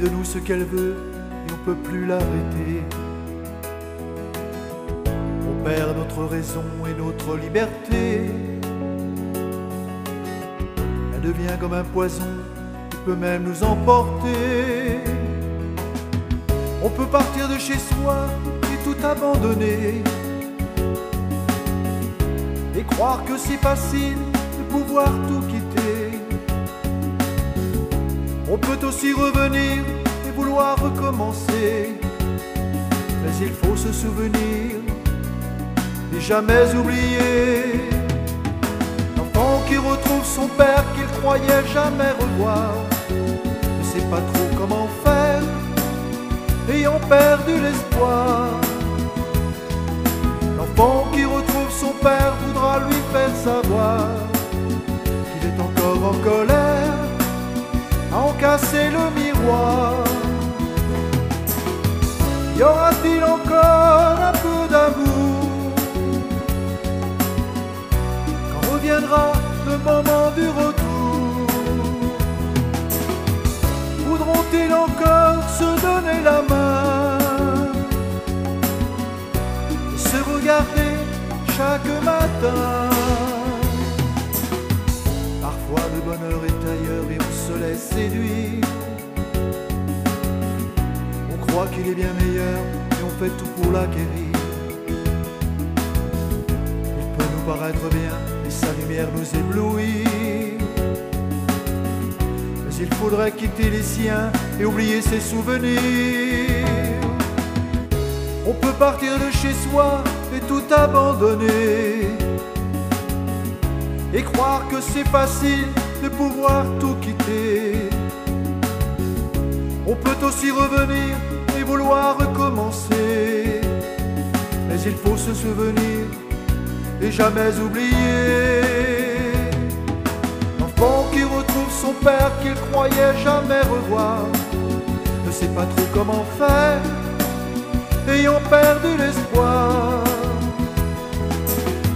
de nous ce qu'elle veut et on peut plus l'arrêter. On perd notre raison et notre liberté. Elle devient comme un poison qui peut même nous emporter. On peut partir de chez soi et tout abandonner, et croire que c'est facile de pouvoir tout quitter. On peut aussi revenir et vouloir recommencer, mais il faut se souvenir et jamais oublier l'enfant qui retrouve son père qu'il croyait jamais revoir, ne sait pas trop comment faire, ayant perdu l'espoir. L'enfant qui retrouve son père voudra lui faire savoir qu'il est encore en colère, à en casser le miroir. Y aura-t-il encore un peu d'amour quand reviendra le moment du retour? Voudront-ils encore se donner la main et se regarder chaque matin? Parfois le bonheur est ailleurs et on se laisse séduire. On croit qu'il est bien meilleur et on fait tout pour l'acquérir. Il peut nous paraître bien et sa lumière nous éblouir, mais il faudrait quitter les siens et oublier ses souvenirs. On peut partir de chez soi et tout abandonner, et croire que c'est facile de pouvoir tout quitter. On peut aussi revenir et vouloir recommencer, mais il faut se souvenir et jamais oublier l'enfant qui retrouve son père qu'il croyait jamais revoir, ne sait pas trop comment faire, ayant perdu l'espoir.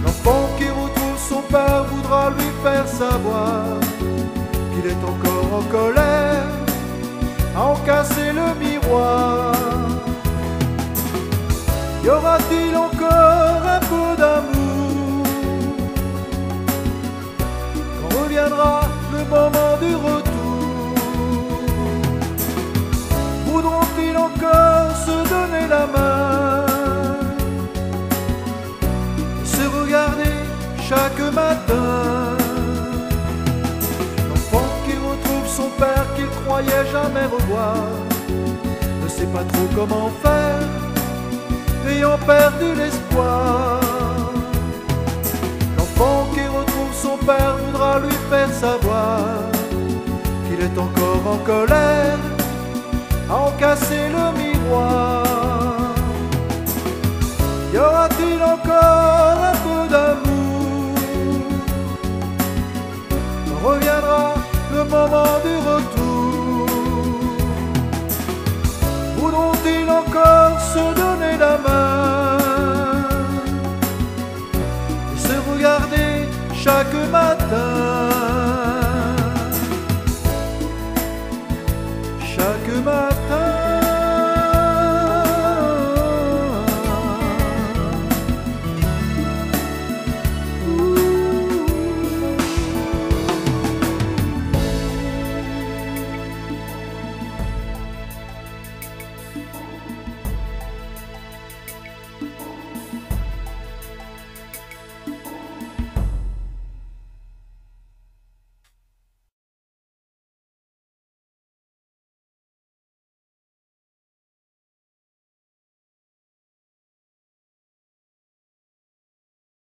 L'enfant qui retrouve son père voudra lui faire savoir qu'il est encore en colère, à en casser le miroir. Y aura-t-il encore un peu d'amour quand reviendra le moment du retour? Voudront-ils encore se donner la main et se regarder chaque matin? L'enfant qui retrouve son père qu'il croyait jamais revoir, ne sait pas trop comment faire, ayant perdu l'espoir. L'enfant qui retrouve son père voudra lui faire savoir qu'il est encore en colère, à en casser le miroir. Y aura-t-il encore